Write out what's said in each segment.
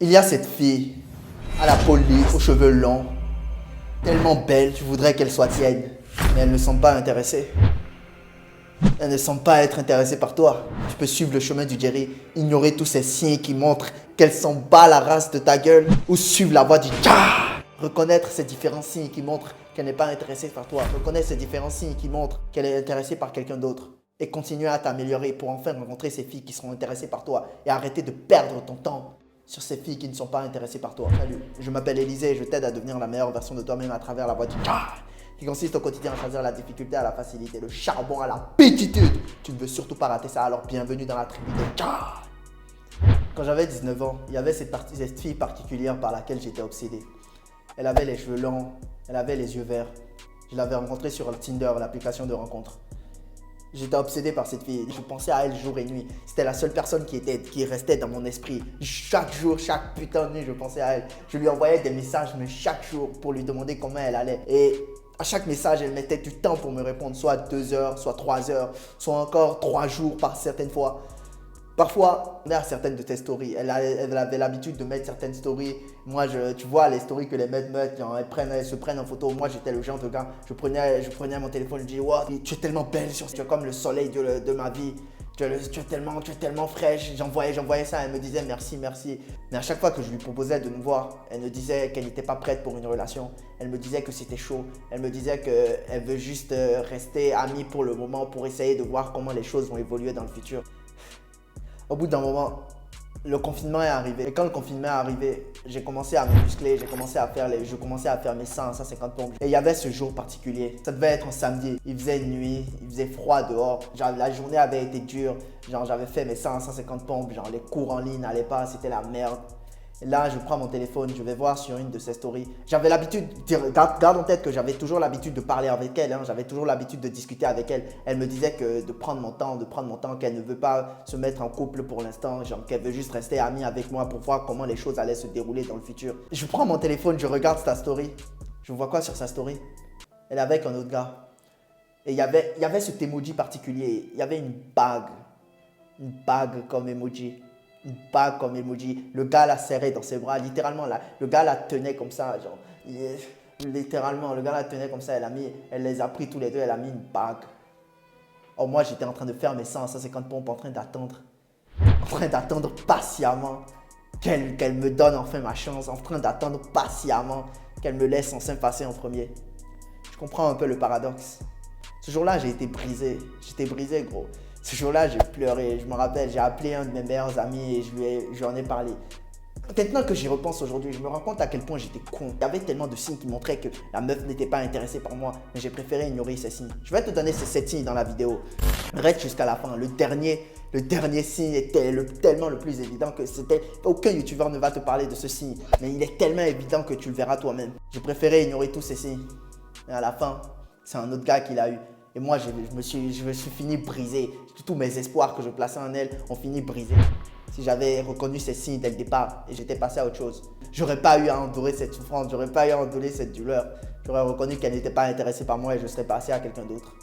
Il y a cette fille, à la peau lisse, aux cheveux longs, tellement belle, tu voudrais qu'elle soit tienne, mais elle ne semble pas intéressée. Elle ne semble pas être intéressée par toi. Tu peux suivre le chemin du Jerry, ignorer tous ces signes qui montrent qu'elle s'en bat la race de ta gueule, ou suivre la voie du Tcha. Reconnaître ces différents signes qui montrent qu'elle n'est pas intéressée par toi. Reconnaître ces différents signes qui montrent qu'elle est intéressée par quelqu'un d'autre. Et continuer à t'améliorer pour enfin rencontrer ces filles qui seront intéressées par toi. Et arrêter de perdre ton temps sur ces filles qui ne sont pas intéressées par toi. Salut, je m'appelle Élisée et je t'aide à devenir la meilleure version de toi-même à travers la voie du Tcha, qui consiste au quotidien à choisir la difficulté à la facilité, le charbon à la pétitude. Tu ne veux surtout pas rater ça, alors bienvenue dans la tribu des Tcha. Quand j'avais 19 ans, il y avait cette fille particulière par laquelle j'étais obsédé. Elle avait les cheveux longs, elle avait les yeux verts. Je l'avais rencontrée sur Tinder, l'application de rencontre. J'étais obsédé par cette fille. Je pensais à elle jour et nuit. C'était la seule personne qui restait dans mon esprit. Chaque jour, chaque putain de nuit, je pensais à elle. Je lui envoyais des messages, mais chaque jour, pour lui demander comment elle allait. Et à chaque message, elle mettait du temps pour me répondre. Soit 2 heures, soit 3 heures, soit encore 3 jours par certaines fois. Parfois, on est à certaines de tes stories. Elle avait l'habitude de mettre certaines stories. Moi, tu vois, les stories que les mecs mettent, genre, elles se prennent en photo. Moi, j'étais le genre de gars. Je prenais mon téléphone, je dis, wow, tu es tellement belle, tu es comme le soleil de ma vie. Tu es tellement fraîche. J'envoyais ça, elle me disait merci, merci. Mais à chaque fois que je lui proposais de nous voir, elle me disait qu'elle n'était pas prête pour une relation. Elle me disait que c'était chaud. Elle me disait qu'elle veut juste rester amie pour le moment, pour essayer de voir comment les choses vont évoluer dans le futur. Au bout d'un moment, le confinement est arrivé. Et quand le confinement est arrivé, j'ai commencé à me muscler, je commençais à faire mes 150 pompes. Et il y avait ce jour particulier. Ça devait être un samedi. Il faisait nuit, il faisait froid dehors. Genre, la journée avait été dure. Genre, j'avais fait mes 150 pompes. Genre, les cours en ligne n'allaient pas, c'était la merde. Et là, je prends mon téléphone, je vais voir sur une de ses stories. J'avais l'habitude, garde en tête que j'avais toujours l'habitude de parler avec elle. J'avais toujours l'habitude de discuter avec elle. Elle me disait que de prendre mon temps, qu'elle ne veut pas se mettre en couple pour l'instant. Genre qu'elle veut juste rester amie avec moi pour voir comment les choses allaient se dérouler dans le futur. Je prends mon téléphone, je regarde sa story. Je vois quoi sur sa story? Elle est avec un autre gars. Et il y avait cet emoji particulier. Il y avait une bague comme emoji. Une bague comme emoji. Le gars la serrait dans ses bras, littéralement. Le gars la tenait comme ça, genre. Littéralement, le gars la tenait comme ça. Elle les a pris tous les deux, elle a mis une bague. Or, moi, j'étais en train de faire mes 150 pompes, en train d'attendre patiemment qu'elle me donne enfin ma chance, en train d'attendre patiemment qu'elle me laisse enfin passer en premier. Je comprends un peu le paradoxe. Ce jour-là, j'ai été brisé. J'étais brisé, gros. Ce jour-là, j'ai pleuré. Je me rappelle, j'ai appelé un de mes meilleurs amis et je lui en ai parlé. Maintenant que j'y repense aujourd'hui, je me rends compte à quel point j'étais con. Il y avait tellement de signes qui montraient que la meuf n'était pas intéressée par moi, mais j'ai préféré ignorer ces signes. Je vais te donner ces 7 signes dans la vidéo. Reste jusqu'à la fin. Le dernier signe était tellement le plus évident que aucun youtubeur ne va te parler de ce signe. Mais il est tellement évident que tu le verras toi-même. J'ai préféré ignorer tous ces signes. Et à la fin, c'est un autre gars qui l'a eu. Et moi, je me suis fini brisé. Tous mes espoirs que je plaçais en elle ont fini brisés. Si j'avais reconnu ces signes dès le départ et j'étais passé à autre chose, j'aurais pas eu à endurer cette souffrance, j'aurais pas eu à endurer cette douleur. J'aurais reconnu qu'elle n'était pas intéressée par moi et je serais passé à quelqu'un d'autre.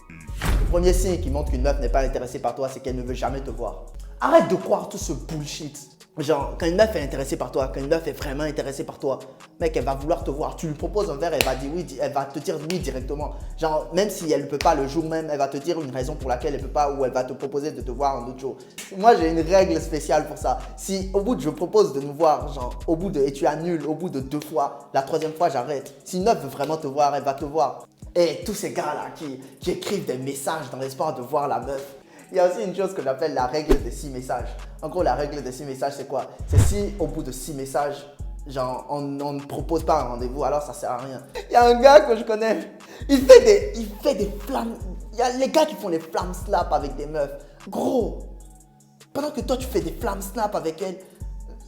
Le premier signe qui montre qu'une meuf n'est pas intéressée par toi, c'est qu'elle ne veut jamais te voir. Arrête de croire tout ce bullshit. Genre, quand une meuf est intéressée par toi, quand une meuf est vraiment intéressée par toi, mec, elle va vouloir te voir. Tu lui proposes un verre, elle va dire oui, elle va te dire oui directement. Genre, même si elle ne peut pas le jour même, elle va te dire une raison pour laquelle elle ne peut pas ou elle va te proposer de te voir un autre jour. Moi, j'ai une règle spéciale pour ça. Si au bout de je propose de nous voir, genre, et tu annules au bout de 2 fois, la 3e fois, j'arrête. Si une meuf veut vraiment te voir, elle va te voir. Et tous ces gars-là qui écrivent des messages dans l'espoir de voir la meuf. Il y a aussi une chose que j'appelle la règle des 6 messages. En gros, la règle des 6 messages, c'est quoi? C'est si au bout de 6 messages, genre, on ne propose pas un rendez-vous, alors ça sert à rien. Il y a un gars que je connais, il fait des flammes. Il y a les gars qui font les flammes slap avec des meufs. Gros, pendant que toi tu fais des flammes snap avec elle,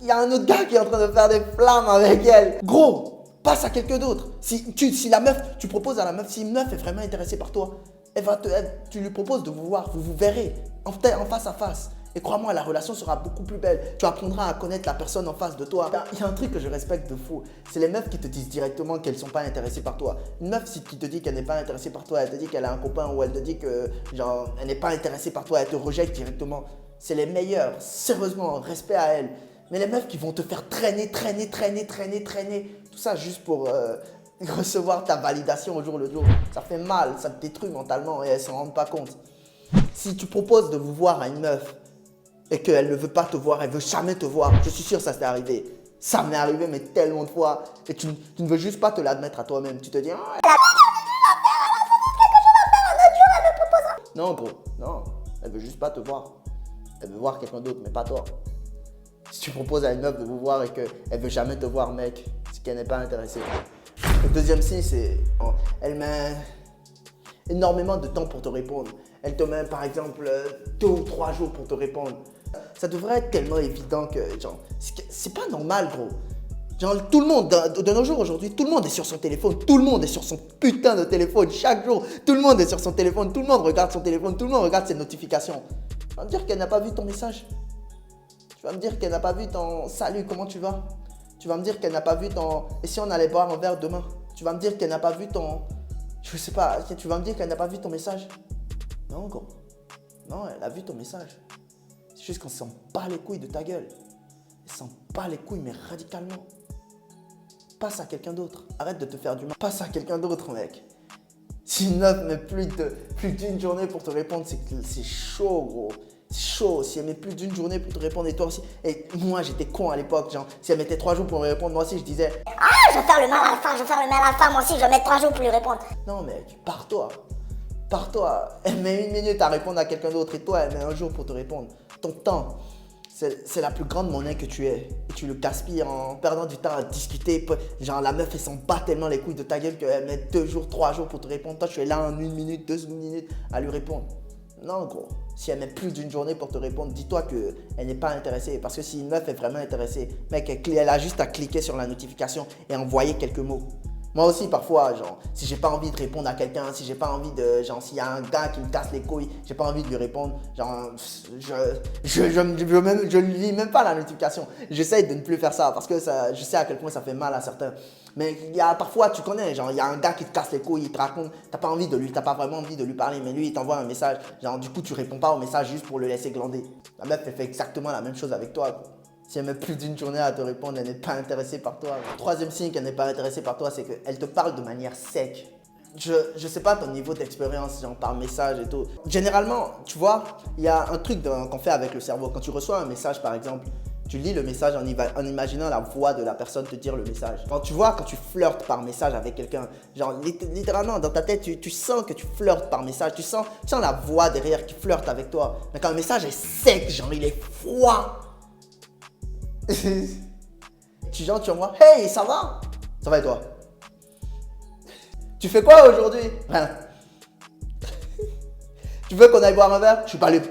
il y a un autre gars qui est en train de faire des flammes avec elle. Gros, passe à quelqu'un d'autre. Si la meuf, tu proposes à la meuf, si une meuf est vraiment intéressée par toi, tu lui proposes de vous voir, vous vous verrez en face à face. Et crois-moi, la relation sera beaucoup plus belle. Tu apprendras à connaître la personne en face de toi. Il y a un truc que je respecte de fou. C'est les meufs qui te disent directement qu'elles ne sont pas intéressées par toi. Une meuf qui te dit qu'elle n'est pas intéressée par toi, elle te dit qu'elle a un copain ou elle te dit que genre, elle n'est pas intéressée par toi, elle te rejette directement. C'est les meilleures. Sérieusement, respect à elle. Mais les meufs qui vont te faire traîner, tout ça juste pour recevoir ta validation au jour le jour, ça fait mal, ça te détruit mentalement et elles ne s'en rendent pas compte. Si tu proposes de vous voir à une meuf et qu'elle ne veut pas te voir, elle ne veut jamais te voir, je suis sûr que ça t'est arrivé. Ça m'est arrivé mais tellement de fois et tu ne veux juste pas te l'admettre à toi-même. Tu te dis non gros, non, elle veut juste pas te voir. Elle veut voir quelqu'un d'autre mais pas toi. Si tu proposes à une meuf de vous voir et qu'elle veut jamais te voir mec, c'est qu'elle n'est pas intéressée. Le deuxième signe c'est elle met énormément de temps pour te répondre. Elle te met par exemple 2 ou 3 jours pour te répondre. Ça devrait être tellement évident que genre, c'est pas normal gros. Genre tout le monde, de nos jours aujourd'hui, tout le monde est sur son téléphone, tout le monde est sur son putain de téléphone. Chaque jour, tout le monde est sur son téléphone, tout le monde regarde son téléphone, tout le monde regarde ses notifications. Tu vas me dire qu'elle n'a pas vu ton message? Tu vas me dire qu'elle n'a pas vu ton salut, comment tu vas? Tu vas me dire qu'elle n'a pas vu ton et si on allait boire un verre demain? Tu vas me dire qu'elle n'a pas vu ton je sais pas, tu vas me dire qu'elle n'a pas vu ton message? Non gros. Non, elle a vu ton message. C'est juste qu'on s'en bat les couilles de ta gueule. Elle s'en bat les couilles mais radicalement. Passe à quelqu'un d'autre. Arrête de te faire du mal. Passe à quelqu'un d'autre mec. Si une meuf met plus d'une journée pour te répondre, c'est que c'est chaud gros. C'est chaud. Si elle met plus d'une journée pour te répondre et toi aussi. Et moi j'étais con à l'époque. Genre, si elle mettait 3 jours pour me répondre, moi aussi je disais je vais faire le mal à la fin, je vais faire le mal à la fin, moi aussi je vais mettre 3 jours pour lui répondre. non mec, pars-toi. Pars-toi. Elle met 1 minute à répondre à quelqu'un d'autre et toi elle met 1 jour pour te répondre. Ton temps, c'est la plus grande monnaie que tu aies. Et tu le gaspilles en perdant du temps à discuter. Genre la meuf elle s'en bat tellement les couilles de ta gueule qu'elle met 2 jours, 3 jours pour te répondre. Toi tu es là en 1 minute, 2 minutes à lui répondre. Non gros, si elle met plus d'une journée pour te répondre, dis-toi qu'elle n'est pas intéressée. Parce que si une meuf est vraiment intéressée, mec, elle a juste à cliquer sur la notification et envoyer quelques mots. Moi aussi, parfois, genre, si j'ai pas envie de répondre à quelqu'un, si j'ai pas envie de, genre, s'il y a un gars qui me casse les couilles, j'ai pas envie de lui répondre, genre, je lis même pas la notification. J'essaye de ne plus faire ça parce que ça, je sais à quel point ça fait mal à certains. Mais il y a parfois, tu connais, genre, il y a un gars qui te casse les couilles, il te raconte, t'as pas envie de lui, t'as pas vraiment envie de lui parler, mais lui, il t'envoie un message. Genre, du coup, tu réponds pas au message juste pour le laisser glander. La meuf, elle fait exactement la même chose avec toi, quoi. Si elle met plus d'une journée à te répondre, elle n'est pas intéressée par toi. Le troisième signe qu'elle n'est pas intéressée par toi, c'est qu'elle te parle de manière sec. Je sais pas ton niveau d'expérience, genre par message et tout. Généralement, tu vois, il y a un truc qu'on fait avec le cerveau. Quand tu reçois un message, par exemple, tu lis le message en imaginant la voix de la personne te dire le message. Quand tu vois, quand tu flirtes par message avec quelqu'un, genre littéralement dans ta tête, tu sens que tu flirtes par message. Tu sens la voix derrière qui flirte avec toi. Mais quand le message est sec, genre il est froid. tu envoies, hey, ça va? Ça va et toi? Tu fais quoi aujourd'hui? Rien. Tu veux qu'on aille boire un verre? Je suis pas libre.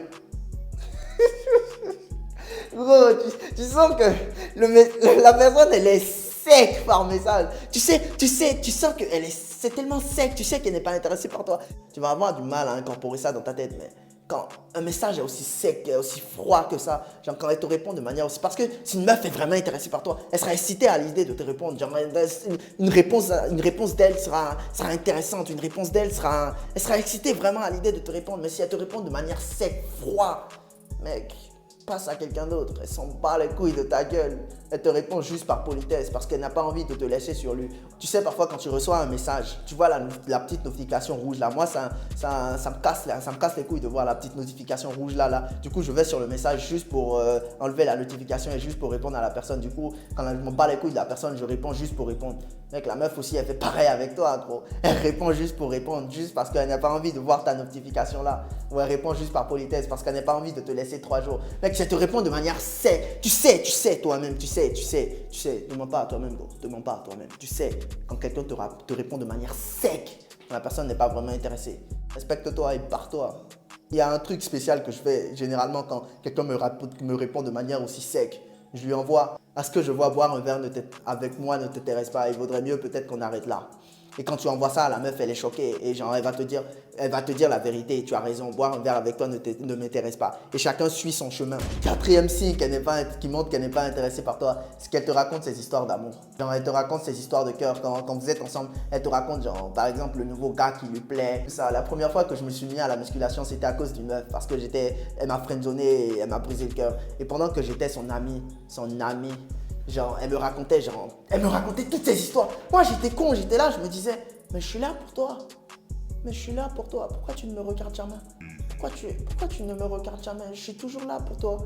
Gros, tu sens que la personne elle est sec par message. Tu sens que c'est tellement sec, tu sais qu'elle n'est pas intéressée par toi. Tu vas avoir du mal à incorporer ça dans ta tête, mais quand un message est aussi sec, aussi froid que ça, genre quand elle te répond de manière aussi... Parce que si une meuf est vraiment intéressée par toi, elle sera excitée à l'idée de te répondre. Genre une réponse d'elle sera intéressante, une réponse d'elle elle sera excitée vraiment à l'idée de te répondre. Mais si elle te répond de manière sec, froid, mec, passe à quelqu'un d'autre. Elle s'en bat les couilles de ta gueule. Elle te répond juste par politesse parce qu'elle n'a pas envie de te laisser sur lui. Tu sais, parfois quand tu reçois un message, tu vois la petite notification rouge là. Moi, ça me casse les couilles de voir la petite notification rouge là. Du coup, je vais sur le message juste pour enlever la notification et juste pour répondre à la personne. Du coup, quand je me bats les couilles de la personne, je réponds juste pour répondre. Mec, la meuf aussi, elle fait pareil avec toi, gros. Elle répond juste pour répondre, juste parce qu'elle n'a pas envie de voir ta notification là. Ou elle répond juste par politesse parce qu'elle n'a pas envie de te laisser 3 jours. Mec, elle te répond de manière sec. Tu sais toi-même, tu sais. Ne mens pas à toi-même, gros. Ne mens pas à toi-même. Tu sais, quand quelqu'un te répond de manière sec, quand la personne n'est pas vraiment intéressée, respecte-toi et barre-toi. Il y a un truc spécial que je fais généralement quand quelqu'un me répond de manière aussi sec. Je lui envoie, à ce que je vois boire un verre avec moi ne t'intéresse pas, il vaudrait mieux peut-être qu'on arrête là. Et quand tu envoies ça à la meuf, elle est choquée. Et genre, elle va te dire la vérité. Tu as raison, boire un verre avec toi ne m'intéresse pas. Et chacun suit son chemin. Quatrième signe qui montre qu'elle n'est pas intéressée par toi, c'est qu'elle te raconte ses histoires d'amour. Genre, elle te raconte ses histoires de cœur. Quand vous êtes ensemble, elle te raconte, genre, par exemple, le nouveau gars qui lui plaît. Ça, la première fois que je me suis mis à la musculation, c'était à cause d'une meuf. Parce que elle m'a friendzonné et elle m'a brisé le cœur. Et pendant que j'étais son amie, genre, elle me racontait toutes ces histoires. Moi, j'étais con, j'étais là, je me disais, mais je suis là pour toi. Mais je suis là pour toi. Pourquoi tu ne me regardes jamais? Pourquoi tu ne me regardes jamais? Je suis toujours là pour toi.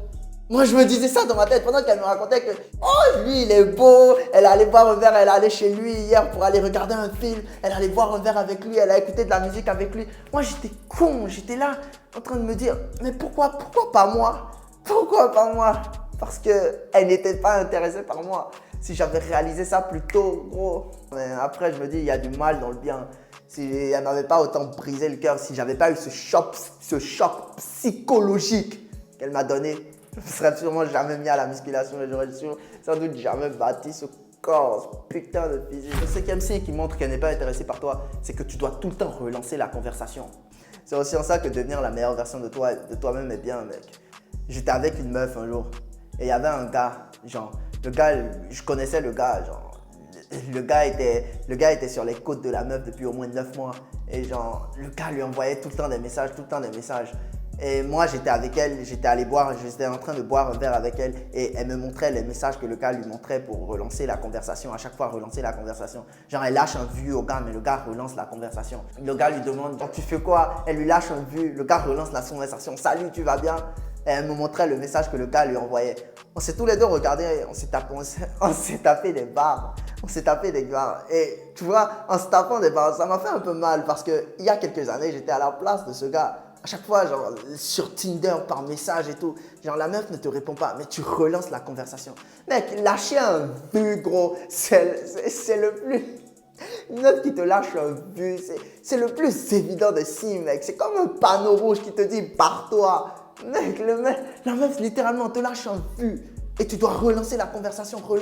Moi, je me disais ça dans ma tête pendant qu'elle me racontait que, oh, lui, il est beau. Elle allait boire un verre, elle allait chez lui hier pour aller regarder un film. Elle allait boire un verre avec lui, elle a écouté de la musique avec lui. Moi, j'étais con, j'étais là en train de me dire, mais pourquoi pas moi? Pourquoi pas moi? Parce qu'elle n'était pas intéressée par moi. Si j'avais réalisé ça plus tôt, gros. Mais après, je me dis, il y a du mal dans le bien. Si elle m'avait pas autant brisé le cœur, si j'avais pas eu ce choc psychologique qu'elle m'a donné, je ne serais sûrement jamais mis à la musculation et j'aurais sans doute jamais bâti ce corps, ce putain de physique. Le cinquième signe qui montre qu'elle n'est pas intéressée par toi, c'est que tu dois tout le temps relancer la conversation. C'est aussi en ça que devenir la meilleure version de toi-même est bien, mec. J'étais avec une meuf un jour. Et il y avait un gars, genre, je connaissais le gars, genre, le gars était sur les côtes de la meuf depuis au moins 9 mois. Et genre, le gars lui envoyait tout le temps des messages. Et moi, j'étais avec elle, j'étais en train de boire un verre avec elle. Et elle me montrait les messages que le gars lui montrait pour relancer la conversation, à chaque fois relancer la conversation. Genre, elle lâche un vu au gars, mais le gars relance la conversation. Le gars lui demande, tu fais quoi? Elle lui lâche un vu, le gars relance la conversation. Salut, tu vas bien? Et elle me montrait le message que le gars lui envoyait. On s'est tous les deux regardés, on s'est tapé des barres. Et tu vois, en se tapant des barres, ça m'a fait un peu mal parce qu'il y a quelques années, j'étais à la place de ce gars. À chaque fois, genre, sur Tinder, par message et tout, genre, la meuf ne te répond pas, mais tu relances la conversation. Mec, lâcher un but, gros, c'est le plus... Une meuf qui te lâche un but, c'est le plus évident des signes, mec. C'est comme un panneau rouge qui te dit « barre-toi ». Mec, la meuf littéralement te lâche un vu et tu dois relancer la conversation. Gros,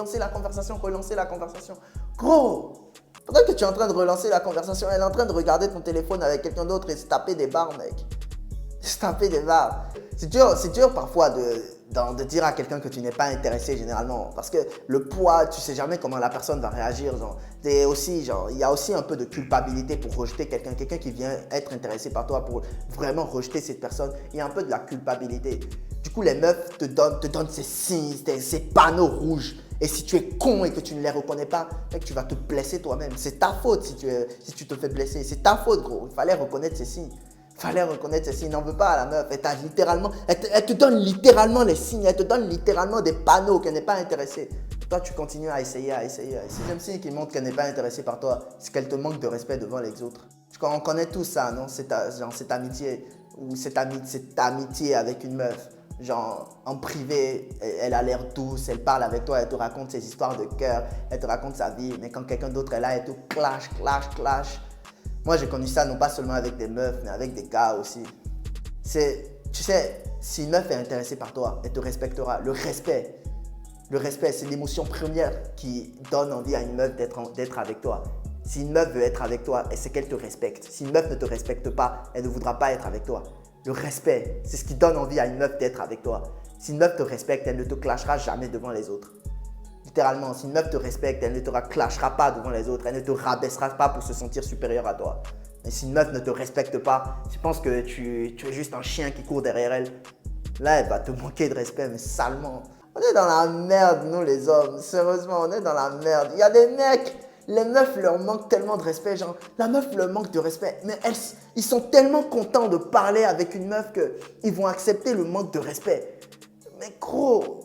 pendant que tu es en train de relancer la conversation, elle est en train de regarder ton téléphone avec quelqu'un d'autre et se taper des barres, mec. C'est dur parfois de dire à quelqu'un que tu n'es pas intéressé généralement. Parce que le poids, tu sais jamais comment la personne va réagir. Genre. Et aussi, genre, il y a aussi un peu de culpabilité pour rejeter quelqu'un. Quelqu'un qui vient être intéressé par toi pour vraiment rejeter cette personne. Il y a un peu de la culpabilité. Du coup, les meufs te donnent ces signes, ces panneaux rouges. Et si tu es con et que tu ne les reconnais pas, mec, tu vas te blesser toi-même. C'est ta faute si tu te fais blesser. C'est ta faute, gros. Il fallait reconnaître ces signes. N'en veut pas à la meuf. Elle te donne littéralement les signes. Elle te donne littéralement des panneaux qu'elle n'est pas intéressée. Toi, tu continues à essayer. Sixième signe qui montre qu'elle n'est pas intéressée par toi, c'est qu'elle te manque de respect devant les autres. On connaît tout ça, non? Cette amitié ou cette amitié avec une meuf. Genre, en privé, elle a l'air douce, elle parle avec toi, elle te raconte ses histoires de cœur, elle te raconte sa vie. Mais quand quelqu'un d'autre est là, elle te clash. Moi, j'ai connu ça non pas seulement avec des meufs, mais avec des gars aussi. Tu sais, si une meuf est intéressée par toi, elle te respectera. Le respect, c'est l'émotion première qui donne envie à une meuf d'être avec toi. Si une meuf veut être avec toi, c'est qu'elle te respecte. Si une meuf ne te respecte pas, elle ne voudra pas être avec toi. Le respect, c'est ce qui donne envie à une meuf d'être avec toi. Si une meuf te respecte, elle ne te clashera jamais devant les autres. Littéralement, si une meuf te respecte, elle ne te clashera pas devant les autres. Elle ne te rabaissera pas pour se sentir supérieure à toi. Mais si une meuf ne te respecte pas, tu penses que tu es juste un chien qui court derrière elle. Là, elle va te manquer de respect, mais salement. On est dans la merde, nous les hommes. Sérieusement, on est dans la merde. Il y a des mecs, les meufs leur manquent tellement de respect. Genre, la meuf leur manque de respect. Mais ils sont tellement contents de parler avec une meuf qu'ils vont accepter le manque de respect. Mais gros...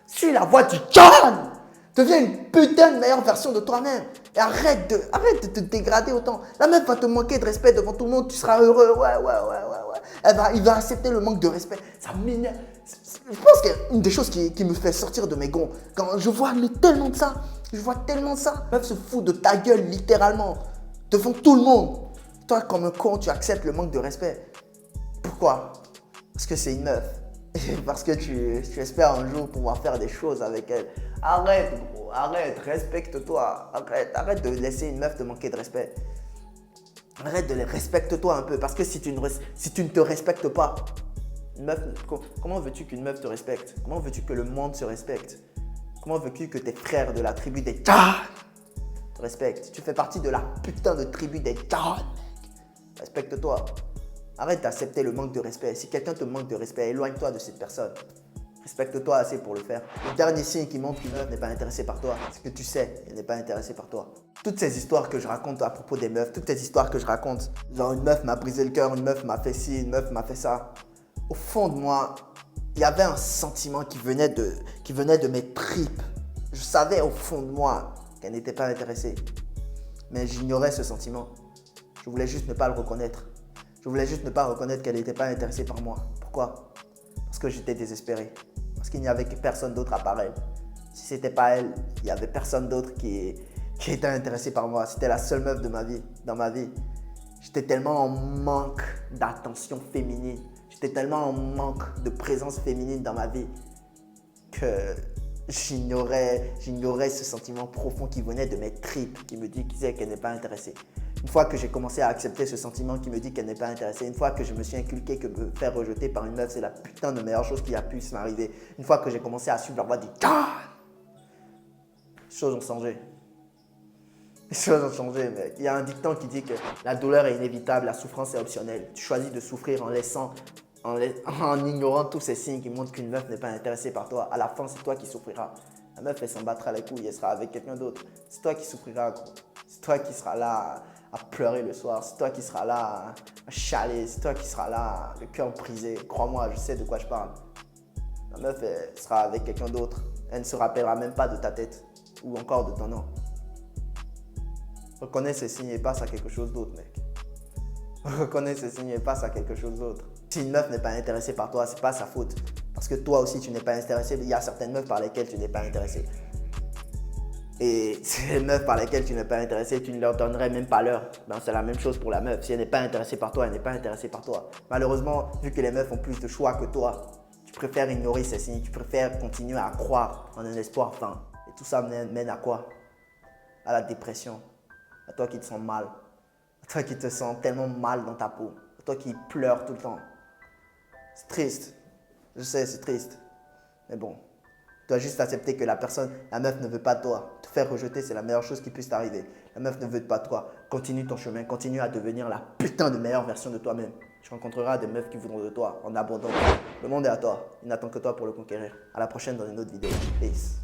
Suis la voie du calme. Deviens une putain de meilleure version de toi-même. Et arrête de te dégrader autant. La meuf va te manquer de respect devant tout le monde. Tu seras heureux. Ouais. Il va accepter le manque de respect. Ça m'énerve. Je pense qu'une des choses qui me fait sortir de mes gonds, quand je vois tellement ça. La meuf se fout de ta gueule littéralement. Devant tout le monde. Toi, comme un con, tu acceptes le manque de respect. Pourquoi? Parce que c'est une meuf. Parce que tu espères un jour pouvoir faire des choses avec elle. Arrête, gros, arrête, respecte-toi. Arrête de laisser une meuf te manquer de respect. Arrête de les respecte-toi un peu. Parce que si tu ne te respectes pas, une meuf, comment veux-tu qu'une meuf te respecte? Comment veux-tu que le monde se respecte? Comment veux-tu que tes frères de la tribu des Tchad te respectent? Tu fais partie de la putain de tribu des Tchad, mec. Respecte-toi. Arrête d'accepter le manque de respect. Si quelqu'un te manque de respect, éloigne-toi de cette personne. Respecte-toi assez pour le faire. Le dernier signe qui montre qu'une meuf n'est pas intéressée par toi, c'est que tu sais qu'elle n'est pas intéressée par toi. Toutes ces histoires que je raconte à propos des meufs, toutes ces histoires que je raconte, genre une meuf m'a brisé le cœur, une meuf m'a fait ci, une meuf m'a fait ça. Au fond de moi, il y avait un sentiment qui venait de mes tripes. Je savais au fond de moi qu'elle n'était pas intéressée. Mais j'ignorais ce sentiment. Je voulais juste ne pas le reconnaître. Je voulais juste ne pas reconnaître qu'elle n'était pas intéressée par moi. Pourquoi? Parce que j'étais désespéré. Parce qu'il n'y avait personne d'autre à part elle. Si c'était pas elle, il n'y avait personne d'autre qui était intéressé par moi. C'était la seule meuf de ma vie, dans ma vie. J'étais tellement en manque d'attention féminine. J'étais tellement en manque de présence féminine dans ma vie que j'ignorais ce sentiment profond qui venait de mes tripes, qui me disait qu'elle n'est pas intéressée. Une fois que j'ai commencé à accepter ce sentiment qui me dit qu'elle n'est pas intéressée, une fois que je me suis inculqué que me faire rejeter par une meuf, c'est la putain de meilleure chose qui a pu m'arriver, une fois que j'ai commencé à suivre la voie du God, les choses ont changé. Les choses ont changé, mec. Il y a un dicton qui dit que la douleur est inévitable, la souffrance est optionnelle. Tu choisis de souffrir en ignorant tous ces signes qui montrent qu'une meuf n'est pas intéressée par toi. À la fin, c'est toi qui souffriras. La meuf, elle s'en battra les couilles, elle sera avec quelqu'un d'autre. C'est toi qui souffriras, gros. C'est toi qui seras là à pleurer le soir. C'est toi qui seras là à chialer. C'est toi qui seras là, le cœur brisé. Crois-moi, je sais de quoi je parle. La meuf, elle sera avec quelqu'un d'autre. Elle ne se rappellera même pas de ta tête ou encore de ton nom. Reconnais ces signes et passe à quelque chose d'autre, mec. Reconnais ces signes et passe à quelque chose d'autre. Si une meuf n'est pas intéressée par toi, c'est pas sa faute. Parce que toi aussi, tu n'es pas intéressé. Il y a certaines meufs par lesquelles tu n'es pas intéressé. Et ces meufs par lesquelles tu n'es pas intéressé, tu ne leur donnerais même pas l'heure. Ben, c'est la même chose pour la meuf. Si elle n'est pas intéressée par toi, elle n'est pas intéressée par toi. Malheureusement, vu que les meufs ont plus de choix que toi, tu préfères ignorer ces signes. Tu préfères continuer à croire en un espoir vain. Et tout ça mène à quoi? À la dépression. À toi qui te sens mal. À toi qui te sens tellement mal dans ta peau. À toi qui pleures tout le temps. C'est triste. Je sais, c'est triste. Mais bon. Tu dois juste accepter que la meuf ne veut pas de toi. Te faire rejeter, c'est la meilleure chose qui puisse t'arriver. La meuf ne veut pas de toi. Continue ton chemin. Continue à devenir la putain de meilleure version de toi-même. Tu rencontreras des meufs qui voudront de toi en abondance. Le monde est à toi. Il n'attend que toi pour le conquérir. À la prochaine dans une autre vidéo. Peace.